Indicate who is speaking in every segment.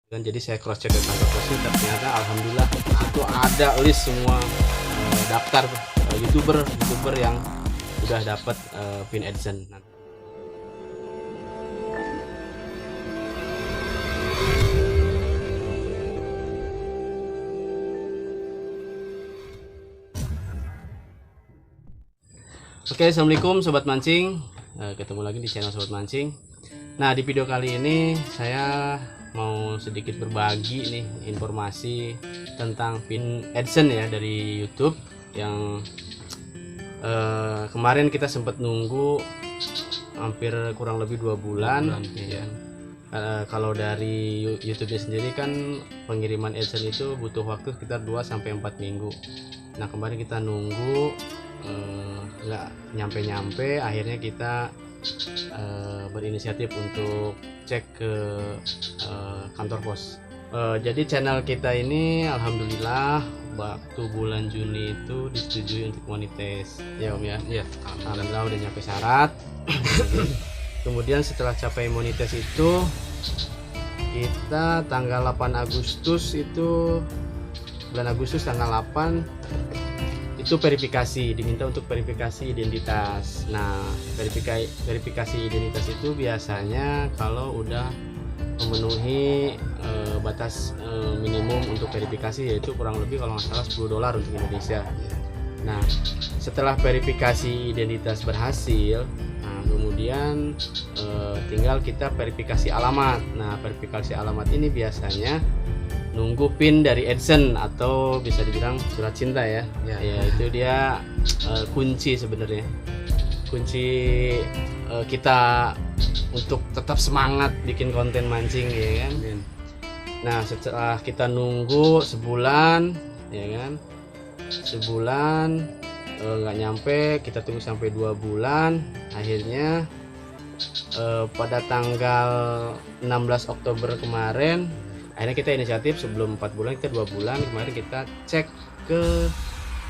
Speaker 1: Dan jadi saya cross check ke kantor posnya, ternyata alhamdulillah itu ada list semua daftar youtuber yang udah dapat pin AdSense. Oke, assalamualaikum sobat mancing, ketemu lagi di channel sobat mancing. Nah, di video kali ini saya mau sedikit berbagi nih informasi tentang pin AdSense ya dari YouTube yang kemarin kita sempat nunggu hampir kurang lebih 2 bulan ya. Kalau dari YouTube-nya sendiri kan pengiriman AdSense itu butuh waktu sekitar 2-4 minggu. Nah, kemarin kita nunggu nggak nyampe, akhirnya kita berinisiatif untuk cek ke kantor pos. Jadi channel kita ini alhamdulillah waktu bulan Juni itu disetujui untuk monetis ya Om ya. Iya, alhamdulillah udah nyampe syarat. Kemudian setelah capai monetis itu kita tanggal 8 Agustus itu, bulan Agustus tanggal 8 itu verifikasi, diminta untuk verifikasi identitas. Nah, verifikasi identitas itu biasanya kalau udah memenuhi batas minimum untuk verifikasi, yaitu kurang lebih kalau nggak salah $10 untuk Indonesia. Nah, setelah verifikasi identitas berhasil, nah kemudian tinggal kita verifikasi alamat. Nah, verifikasi alamat ini biasanya nunggu pin dari AdSense atau bisa dibilang surat cinta ya. Ya itu dia kunci sebenarnya, kunci kita untuk tetap semangat bikin konten mancing ya kan. Nah, setelah kita nunggu sebulan ya kan, sebulan nggak nyampe, kita tunggu sampai 2 bulan, akhirnya pada tanggal 16 Oktober kemarin akhirnya kita inisiatif, sebelum 4 bulan, kita 2 bulan kemarin kita cek ke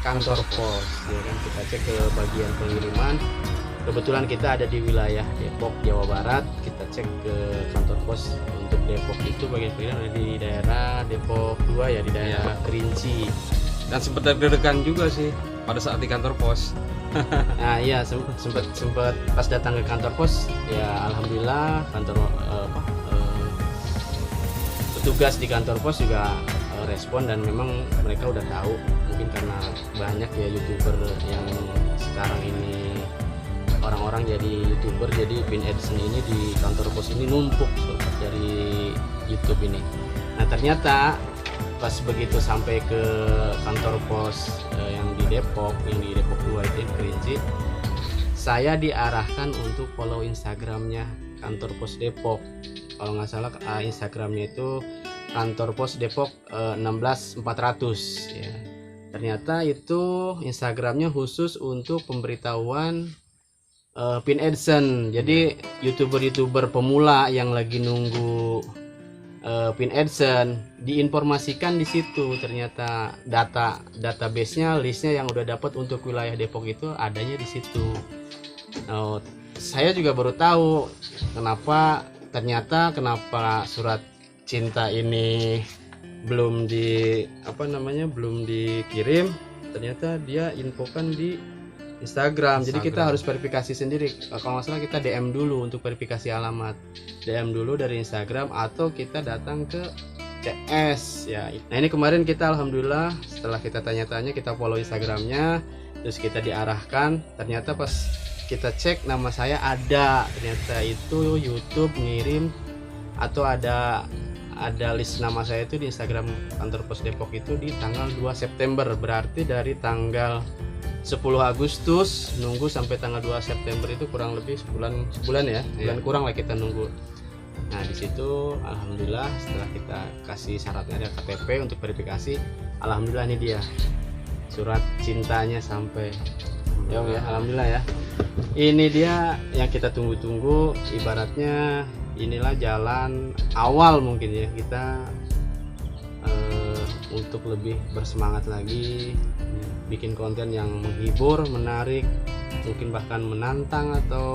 Speaker 1: kantor pos ya kan, kita cek ke bagian pengiriman. Kebetulan kita ada di wilayah Depok, Jawa Barat. Kita cek ke kantor pos untuk Depok itu bagian pengiriman ada di daerah Depok 2 ya, di daerah Kerinci.
Speaker 2: Dan sempat deg-degan juga sih pada saat di kantor pos.
Speaker 1: Nah iya, sempat pas datang ke kantor pos ya, alhamdulillah kantor petugas di kantor pos juga respon, dan memang mereka udah tahu, mungkin karena banyak ya youtuber yang sekarang ini orang-orang jadi youtuber, jadi pin AdSense ini di kantor pos ini numpuk dari YouTube ini. Nah, ternyata pas begitu sampai ke kantor pos yang di Depok 2 itu yang Kerinci, saya diarahkan untuk follow Instagramnya kantor pos Depok. Kalau nggak salah Instagramnya itu kantor pos Depok 16400 ya. Ternyata itu Instagramnya khusus untuk pemberitahuan pin AdSense. Jadi youtuber pemula yang lagi nunggu pin AdSense diinformasikan di situ. Ternyata database-nya, listnya yang udah dapat untuk wilayah Depok itu adanya di situ. Saya juga baru tahu kenapa surat cinta ini belum dikirim. Ternyata dia infokan di Instagram. Jadi kita harus verifikasi sendiri. Kalau nggak salah kita DM dulu untuk verifikasi alamat, DM dulu dari Instagram atau kita datang ke CS ya. Nah, ini kemarin kita alhamdulillah setelah kita tanya-tanya, kita follow Instagramnya, terus kita diarahkan. Ternyata pas kita cek nama saya ada, ternyata itu YouTube ngirim atau ada list nama saya itu di Instagram kantor pos Depok itu di tanggal 2 September. Berarti dari tanggal 10 Agustus nunggu sampai tanggal 2 September itu kurang lebih sebulan ya, sebulan kurang lah kita nunggu. Nah, di situ alhamdulillah setelah kita kasih syaratnya ada KTP untuk verifikasi, alhamdulillah ini dia surat cintanya sampai. Ya alhamdulillah ya. Ini dia yang kita tunggu-tunggu, ibaratnya inilah jalan awal mungkin ya kita untuk lebih bersemangat lagi, bikin konten yang menghibur, menarik, mungkin bahkan menantang, atau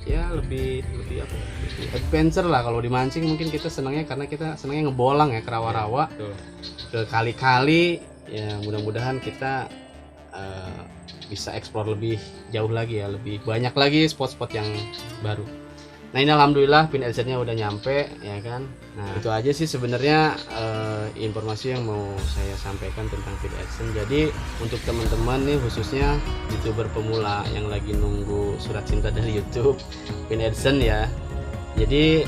Speaker 1: ya lebih apa, lebih adventure lah. Kalau dimancing mungkin kita senangnya karena kita senangnya ngebolang ya, ke rawa-rawa,
Speaker 2: Betul.
Speaker 1: ke kali-kali. Ya mudah-mudahan kita bisa eksplor lebih jauh lagi ya, lebih banyak lagi spot-spot yang baru. Nah ini alhamdulillah pin adsense-nya udah nyampe ya kan. Nah itu aja sih sebenarnya informasi yang mau saya sampaikan tentang pin adsense. Jadi untuk teman-teman nih, khususnya youtuber pemula yang lagi nunggu surat cinta dari YouTube, pin adsense ya. Jadi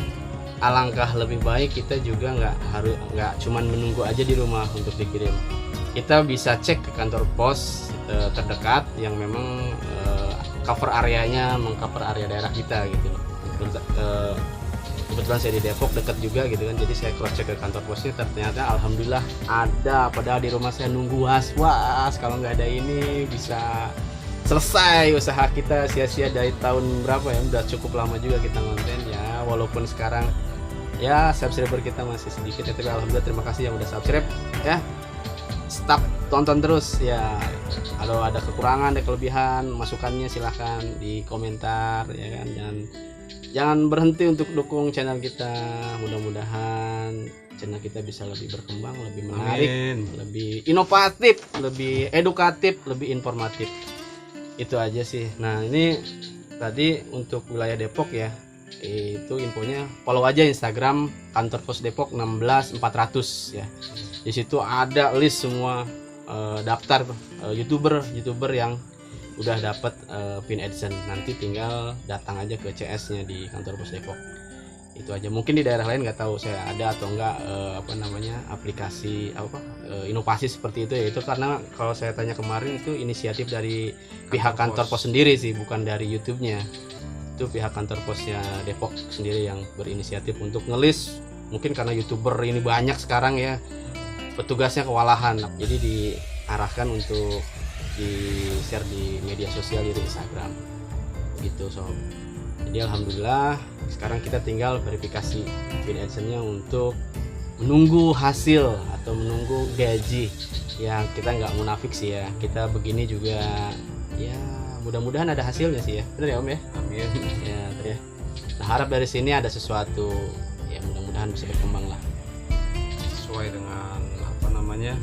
Speaker 1: alangkah lebih baik kita juga nggak cuman menunggu aja di rumah untuk dikirim. Kita bisa cek ke kantor pos terdekat yang memang cover areanya mengcover area daerah kita gitu loh. Kebetulan saya di Depok dekat juga gitu kan, jadi saya cross check ke kantor posnya, ternyata alhamdulillah ada. Padahal di rumah saya nunggu was-was, kalau nggak ada ini bisa selesai usaha kita sia-sia dari tahun berapa ya, udah cukup lama juga kita konten ya, walaupun sekarang ya subscriber kita masih sedikit ya, tapi alhamdulillah terima kasih yang udah subscribe ya. Stop tonton terus ya. Kalau ada kekurangan, ada kelebihan, masukannya silahkan di komentar ya kan, dan jangan berhenti untuk dukung channel kita. Mudah-mudahan channel kita bisa lebih berkembang, lebih menarik,
Speaker 2: Amin.
Speaker 1: lebih inovatif, lebih edukatif, lebih informatif. Itu aja sih. Nah ini tadi untuk wilayah Depok ya, itu infonya follow aja Instagram kantor pos Depok 16400 ya. Di situ ada list semua daftar youtuber yang udah dapat pin adsense. Nanti tinggal datang aja ke CS-nya di kantor pos Depok. Itu aja. Mungkin di daerah lain nggak tahu saya ada atau enggak aplikasi inovasi seperti itu ya. Itu karena kalau saya tanya kemarin itu inisiatif dari pihak kantor pos sendiri sih, bukan dari YouTube-nya. Itu pihak kantor posnya Depok sendiri yang berinisiatif untuk ngelis. Mungkin karena YouTuber ini banyak sekarang ya, petugasnya kewalahan. Jadi diarahkan untuk di-share di media sosial, di Instagram gitu sob. Jadi alhamdulillah sekarang kita tinggal verifikasi pin adsense-nya untuk menunggu hasil atau menunggu gaji. Ya kita nggak munafik sih ya, kita begini juga ya mudah-mudahan ada hasilnya sih ya, bener ya om ya.
Speaker 2: Amin.
Speaker 1: Ya bener ya. Nah harap dari sini ada sesuatu ya, mudah-mudahan bisa berkembang lah
Speaker 2: Sesuai dengan apa namanya,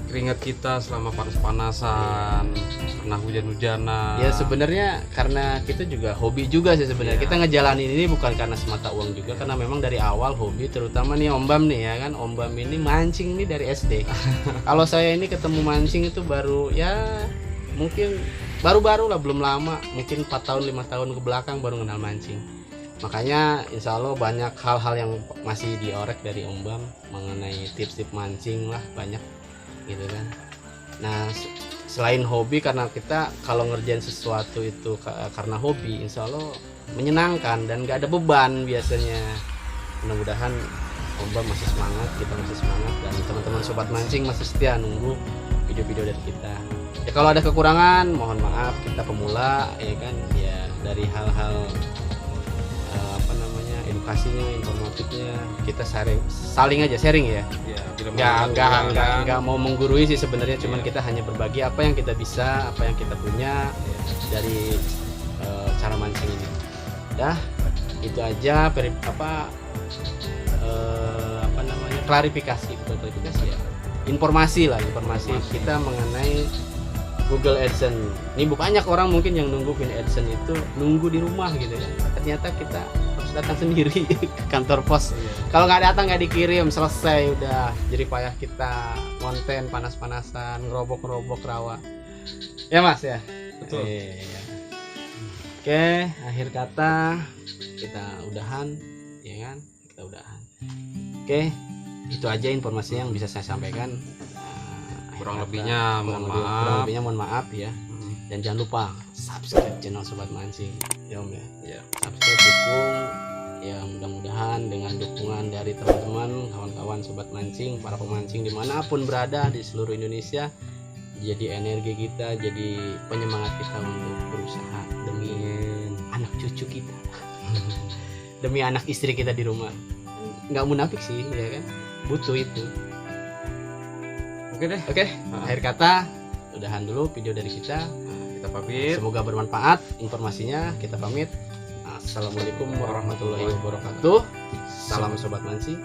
Speaker 2: keringat kita selama panas-panasan, pernah hujan-hujanan.
Speaker 1: ya. Sebenarnya karena kita juga hobi juga sih sebenarnya.
Speaker 2: Iya.
Speaker 1: Kita ngejalanin ini bukan karena semata uang juga, karena memang dari awal hobi. Terutama nih Om Bam nih ya kan, Om Bam ini mancing nih dari SD. Kalau saya ini ketemu mancing itu baru ya mungkin baru-baru lah, belum lama, mungkin 4 tahun 5 tahun ke belakang baru kenal mancing. Makanya insya Allah banyak hal-hal yang masih diorek dari Om Bam mengenai tips-tips mancing lah, banyak gitu kan. Nah selain hobi, karena kita kalau ngerjain sesuatu itu karena hobi, insya Allah menyenangkan dan gak ada beban biasanya. Mudah-mudahan Om Bam masih semangat, kita masih semangat, dan teman-teman sobat mancing masih setia nunggu video-video dari kita. Ya kalau ada kekurangan mohon maaf, kita pemula ya kan ya, dari hal-hal edukasinya, informatifnya kita saling aja sharing ya.
Speaker 2: Ya,
Speaker 1: Nggak mau menggurui sih sebenarnya, cuman
Speaker 2: Iya.
Speaker 1: kita hanya berbagi apa yang kita bisa, apa yang kita punya dari cara mancing ini. Dah itu aja klarifikasi ya, informasi kita mengenai Google AdSense. Ini banyak orang mungkin yang nunggu pin AdSense itu nunggu di rumah gitu kan. Ternyata kita harus datang sendiri ke kantor pos. Kalau nggak datang nggak dikirim, selesai udah. Jadi payah kita konten panas-panasan, ngerobok rawa. Ya Mas ya.
Speaker 2: Betul.
Speaker 1: Iya. Oke, akhir kata kita udahan, ya kan? Kita udahan. Oke, itu aja informasi yang bisa saya sampaikan.
Speaker 2: Kurang lebihnya mohon maaf
Speaker 1: ya. Dan jangan lupa subscribe channel Sobat Mancing ya Om ya.
Speaker 2: Ya.
Speaker 1: Subscribe, dukung ya, mudah-mudahan dengan dukungan dari teman-teman, kawan-kawan Sobat Mancing, para pemancing dimanapun berada di seluruh Indonesia, jadi energi kita, jadi penyemangat kita untuk berusaha demi anak cucu kita demi anak istri kita di rumah. Nggak munafik sih ya kan, butuh itu.
Speaker 2: Oke deh.
Speaker 1: Oke, akhir kata udahan dulu video dari kita.
Speaker 2: Kita pamit.
Speaker 1: Semoga bermanfaat informasinya. Kita pamit. Assalamualaikum warahmatullahi wabarakatuh. Salam Sobat Mansi.